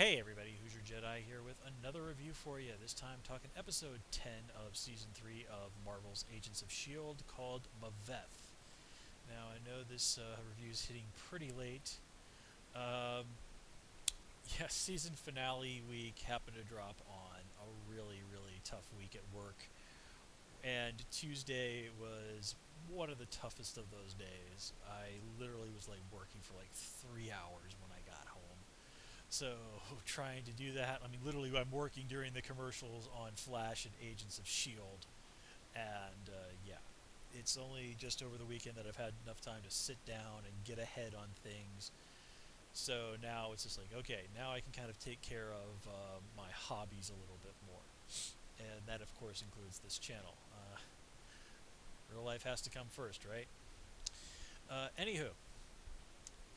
Hey everybody, Who's Your Jedi here with another review for you. This time talking episode 10 of season 3 of Marvel's Agents of S.H.I.E.L.D. called Maveth. Now I know this review is hitting pretty late. Um, yeah, season finale week happened to drop on a really tough week at work. And Tuesday was one of the toughest of those days. I literally was like working for like 3 hours when I got home. So trying to do that, I mean, literally, I'm working during the commercials on Flash and Agents of Shield, and yeah, it's only just over the weekend that I've had enough time to sit down and get ahead on things. So now it's just like, okay, now I can kind of take care of my hobbies a little bit more, and that of course includes this channel. Real life has to come first, right? Anywho,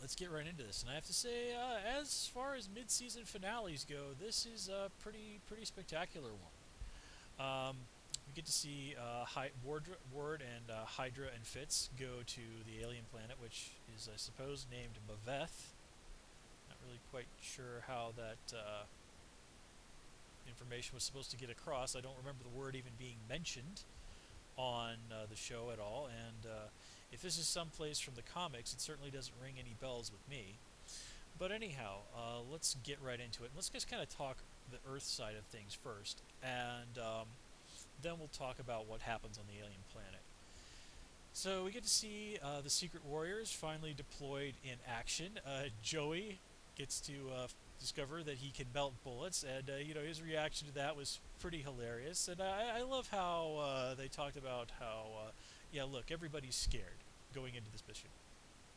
let's get right into this. And I have to say, as far as mid-season finales go, this is a pretty spectacular one. We get to see Ward and Hydra and Fitz go to the alien planet, which is, I suppose, named Maveth. Not really quite sure how that information was supposed to get across. I don't remember the word even being mentioned on the show at all, and if this is someplace from the comics, it certainly doesn't ring any bells with me. But anyhow, let's get right into it. And let's just kind of talk the Earth side of things first, and then we'll talk about what happens on the alien planet. So we get to see the Secret Warriors finally deployed in action. Joey gets to discover that he can melt bullets, and his reaction to that was pretty hilarious. And I love how they talked about how yeah, look, everybody's scared going into this mission,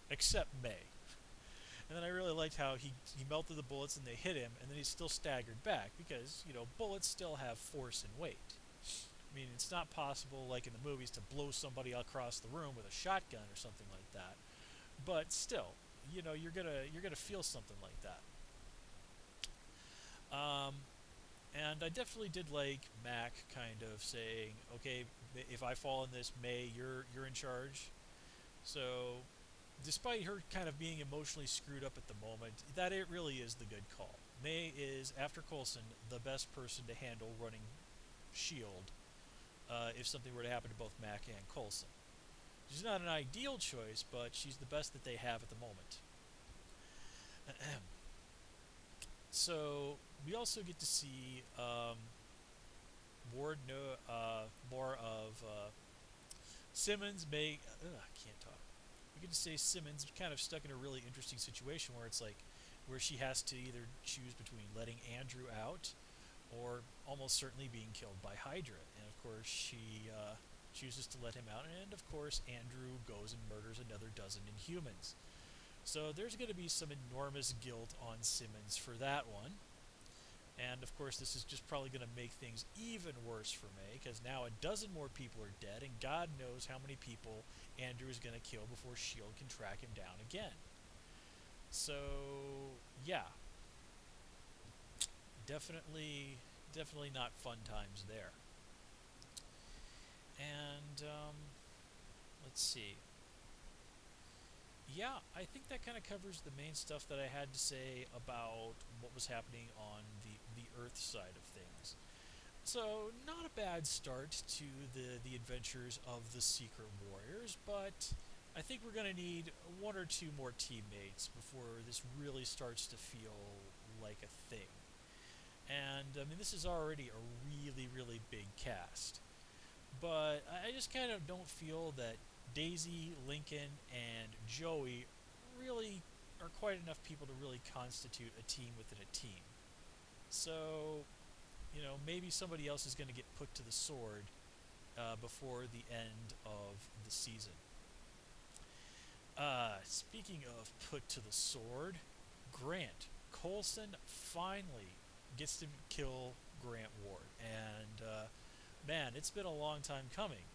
except May. And then I really liked how he melted the bullets and they hit him, and then he still staggered back because bullets still have force and weight. I mean, it's not possible, like in the movies, to blow somebody across the room with a shotgun or something like that. But still, you're gonna feel something like that. Um, and I definitely did like Mac kind of saying, "Okay, if I fall in this, May, you're in charge." So, despite her kind of being emotionally screwed up at the moment, that it really is the good call. May is, after Coulson, the best person to handle running Shield if something were to happen to both Mac and Coulson. She's not an ideal choice, but she's the best that they have at the moment. So we also get to see Ward know more of Simmons. I can't talk. We get to say Simmons kind of stuck in a really interesting situation where it's like where she has to either choose between letting Andrew out or almost certainly being killed by Hydra. And of course, she chooses to let him out, and of course, Andrew goes and murders another dozen Inhumans. So there's going to be some enormous guilt on Simmons for that one. And of course, this is just probably going to make things even worse for May, because now a dozen more people are dead, and God knows how many people Andrew is going to kill before S.H.I.E.L.D. can track him down again. So, yeah, definitely not fun times there. And let's see. Yeah, I think that kind of covers the main stuff that I had to say about what was happening on the Earth side of things. So, not a bad start to the adventures of the Secret Warriors, but I think we're going to need one or two more teammates before this really starts to feel like a thing. And I mean, this is already a really big cast. But I just kind of don't feel that Daisy, Lincoln, and Joey really are quite enough people to really constitute a team within a team. So, maybe somebody else is going to get put to the sword before the end of the season. Speaking of put to the sword, Grant Coulson finally gets to kill Grant Ward, and man, it's been a long time coming.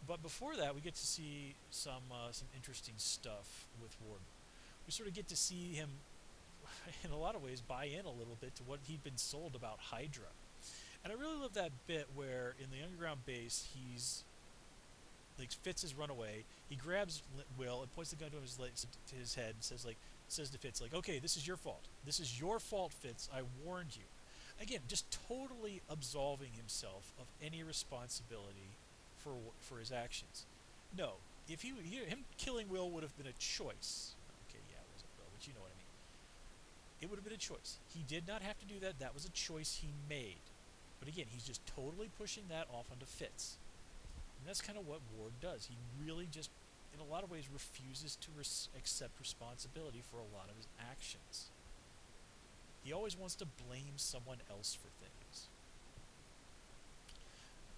But before that, we get to see some interesting stuff with Ward. We sort of get to see him, in a lot of ways, buy in a little bit to what he'd been sold about Hydra. And I really love that bit where in the underground base he's like Fitz has run away. He grabs Will and points the gun to his head and says like, says to Fitz, like, okay, this is your fault. This is your fault, Fitz. I warned you. Again, just totally absolving himself of any responsibility for his actions. No, if him killing Will would have been a choice. Okay, yeah, it wasn't Will, but you know what I mean. It would have been a choice. He did not have to do that. That was a choice he made. But again, he's just totally pushing that off onto Fitz. And that's kind of what Ward does. He really just, in a lot of ways, refuses to accept responsibility for a lot of his actions. He always wants to blame someone else for things,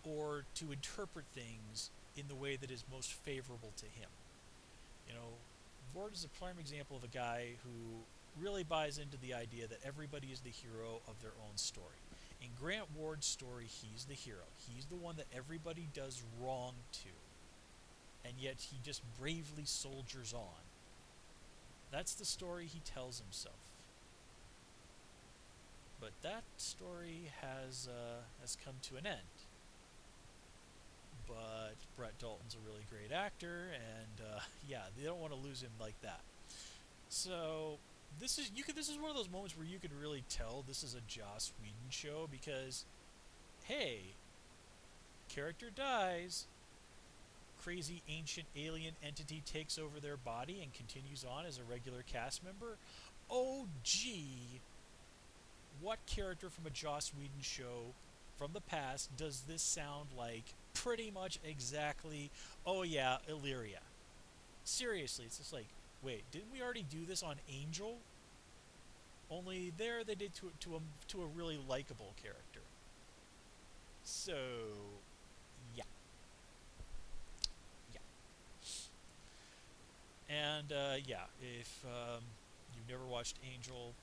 or to interpret things in the way that is most favorable to him. You know, Ward is a prime example of a guy who really buys into the idea that everybody is the hero of their own story. In Grant Ward's story, he's the hero. He's the one that everybody does wrong to, and yet he just bravely soldiers on. That's the story he tells himself. But that story has come to an end. But Brett Dalton's a really great actor, and yeah, they don't want to lose him like that. So this is one of those moments where you could really tell this is a Joss Whedon show because, hey, character dies, crazy ancient alien entity takes over their body and continues on as a regular cast member. Oh gee, what character from a Joss Whedon show from the past does this sound like? Pretty much exactly. Oh yeah, Illyria. Seriously, it's just like, wait, didn't we already do this on Angel? Only there they did to a really likable character. So yeah, yeah, and yeah, if you've never watched Angel,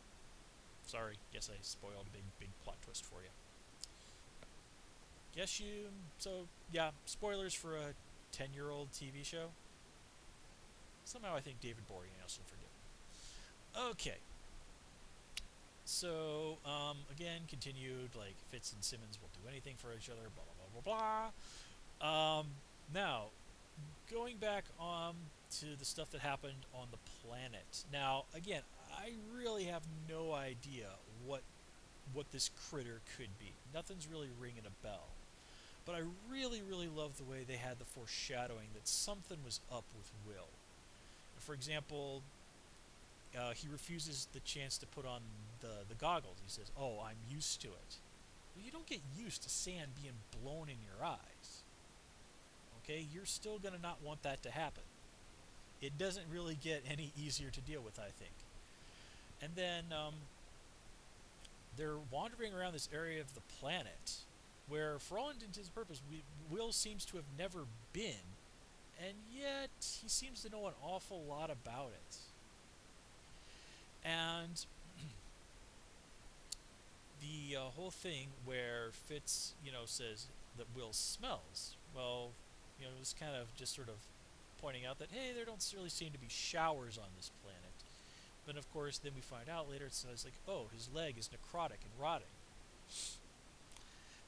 sorry, guess I spoiled a big plot twist for you. Guess you. So yeah, spoilers for a 10-year-old TV show. Somehow I think David Boreanaz will forgive me. Okay. So, again, continued, like, Fitz and Simmons will do anything for each other, blah, blah, blah, blah, blah. Now, going back to the stuff that happened on the planet. Now, again, I really have no idea what this critter could be. Nothing's really ringing a bell. But I really, really love the way they had the foreshadowing that something was up with Will. For example, he refuses the chance to put on the goggles. He says, "Oh, I'm used to it." Well, you don't get used to sand being blown in your eyes. Okay, you're still gonna not want that to happen. It doesn't really get any easier to deal with, I think. And then they're wandering around this area of the planet where, for all intents and purposes, Will seems to have never been, and yet he seems to know an awful lot about it. And the whole thing where Fitz, says that Will smells. Well, it's kind of just sort of pointing out that, hey, there don't really seem to be showers on this planet. But of course, then we find out later it's like, oh, his leg is necrotic and rotting.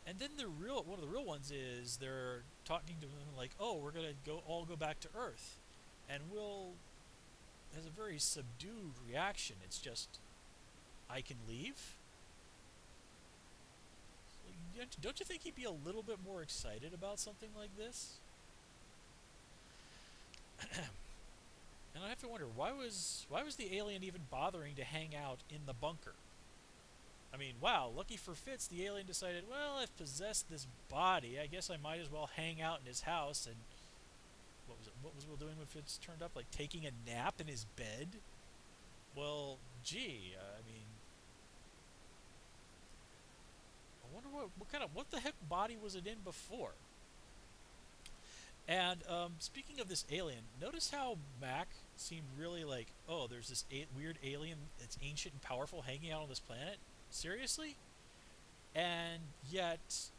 And then one of the real ones is they're talking to him like, oh, we're gonna all go back to Earth, and Will has a very subdued reaction. It's just, I can leave. Don't you think he'd be a little bit more excited about something like this? And I have to wonder, why was the alien even bothering to hang out in the bunker? I mean, wow, lucky for Fitz, the alien decided, well, I've possessed this body, I guess I might as well hang out in his house. And what was it? What was Will doing when Fitz turned up? Like taking a nap in his bed? Well, gee, I mean, I wonder what the heck body was it in before? And speaking of this alien, notice how Mac seemed really like, oh, there's this weird alien that's ancient and powerful hanging out on this planet? Seriously? And yet,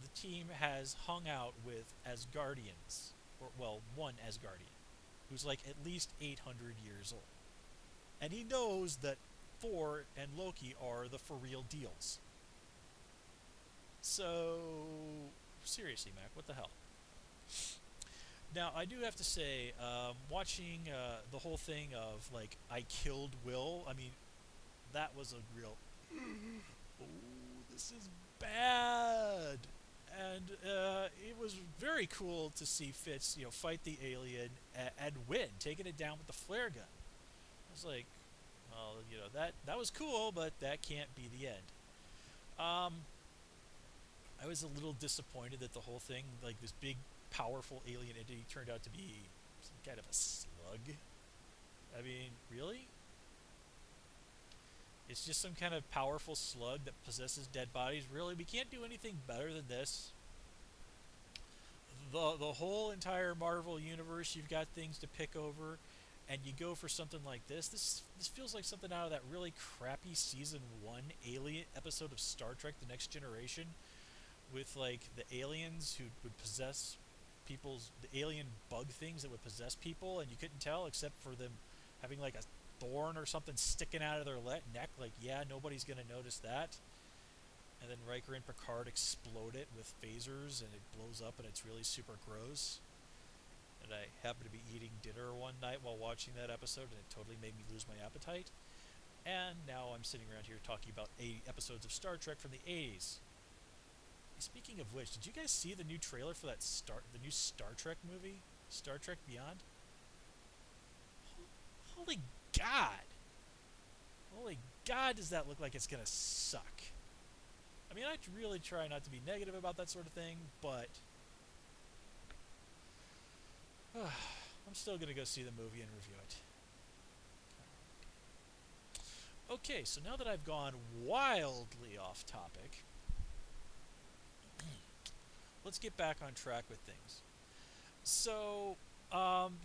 the team has hung out with Asgardians, or, well, one Asgardian, who's like at least 800 years old. And he knows that Thor and Loki are the for real deals. So, seriously, Mac, what the hell? Now, I do have to say, watching the whole thing of, like, I killed Will, I mean, that was a real, oh, this is bad. And it was very cool to see Fitz, fight the alien and win, taking it down with the flare gun. I was like, well, that was cool, but that can't be the end. Um, I was a little disappointed that the whole thing, like this big, powerful alien entity, turned out to be some kind of a slug. I mean, really? It's just some kind of powerful slug that possesses dead bodies. Really, we can't do anything better than this. The whole entire Marvel universe, you've got things to pick over, and you go for something like this. This feels like something out of that really crappy season 1 Alien episode of Star Trek: The Next Generation, with like the aliens who would possess the alien bug things that would possess people, and you couldn't tell except for them having like a thorn or something sticking out of their neck. Like, yeah, nobody's gonna notice that. And then Riker and Picard explode it with phasers, and it blows up, and it's really super gross. And I happened to be eating dinner one night while watching that episode, and it totally made me lose my appetite. And now I'm sitting around here talking about 80 episodes of Star Trek from the 80s. Speaking of which, did you guys see the new trailer for the new Star Trek movie, Star Trek Beyond? Holy God! Holy God, does that look like it's gonna suck? I mean, I really try not to be negative about that sort of thing, but I'm still gonna go see the movie and review it. Okay, so now that I've gone wildly off topic, let's get back on track with things. So,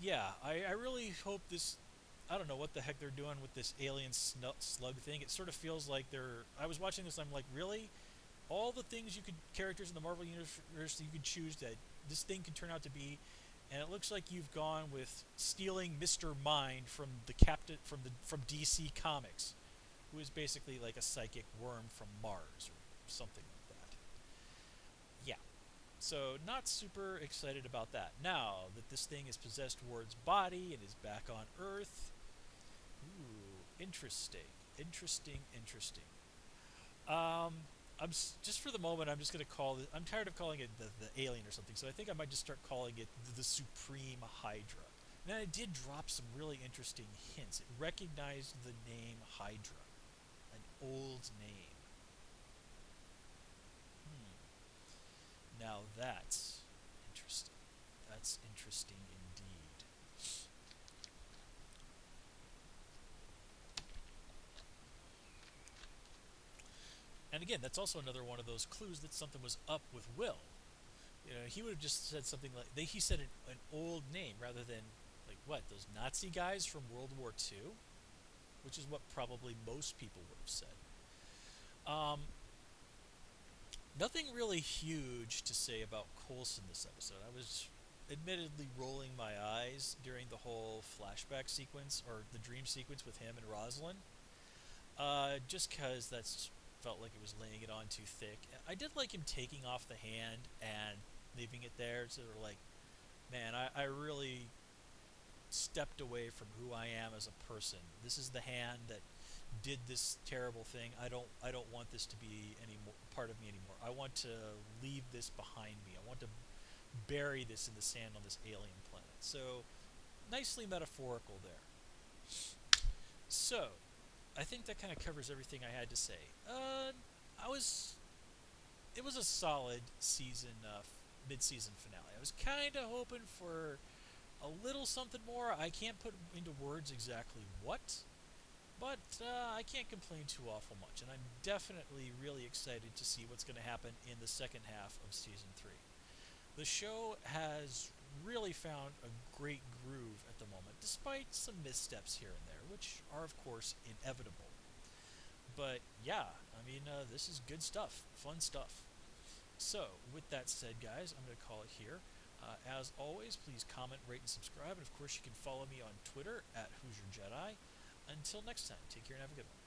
yeah, I really hope this. I don't know what the heck they're doing with this alien slug thing. It sort of feels like they're. I was watching this, and I'm like, really? All the things characters in the Marvel universe you could choose that this thing can turn out to be, and it looks like you've gone with stealing Mr. Mind from the captain from DC Comics, who is basically like a psychic worm from Mars or something like that. Yeah. So, not super excited about that. Now that this thing has possessed Ward's body and is back on Earth, ooh, interesting, interesting, interesting. Um, just for the moment, I'm just gonna call it. I'm tired of calling it the alien or something, so I think I might just start calling it the Supreme Hydra. And then it did drop some really interesting hints. It recognized the name Hydra, an old name. Now that's interesting. That's interesting indeed. And again, that's also another one of those clues that something was up with Will. He would have just said something like he said an old name rather than like what those Nazi guys from World War II, which is what probably most people would have said. Um, Nothing really huge to say about Coulson this episode. I was admittedly rolling my eyes during the whole flashback sequence or the dream sequence with him and Rosalind, just because that's felt like it was laying it on too thick. I did like him taking off the hand and leaving it there, so like, man, I really stepped away from who I am as a person. This is the hand that did this terrible thing. I don't want this to be any more part of me anymore. I want to leave this behind me. I want to bury this in the sand on this alien planet. So nicely metaphorical there. So I think that kind of covers everything I had to say. I was it was a solid season mid-season finale. I was kind of hoping for a little something more. I can't put into words exactly what, but I can't complain too awful much, and I'm definitely really excited to see what's going to happen in the second half of season 3. The show has really found a great groove at the moment, despite some missteps here and there, which are, of course, inevitable. But yeah, I mean, this is good stuff, fun stuff. So, with that said, guys, I'm going to call it here. As always, please comment, rate, and subscribe. And of course, you can follow me on Twitter at Hoosier Jedi. Until next time, take care and have a good one.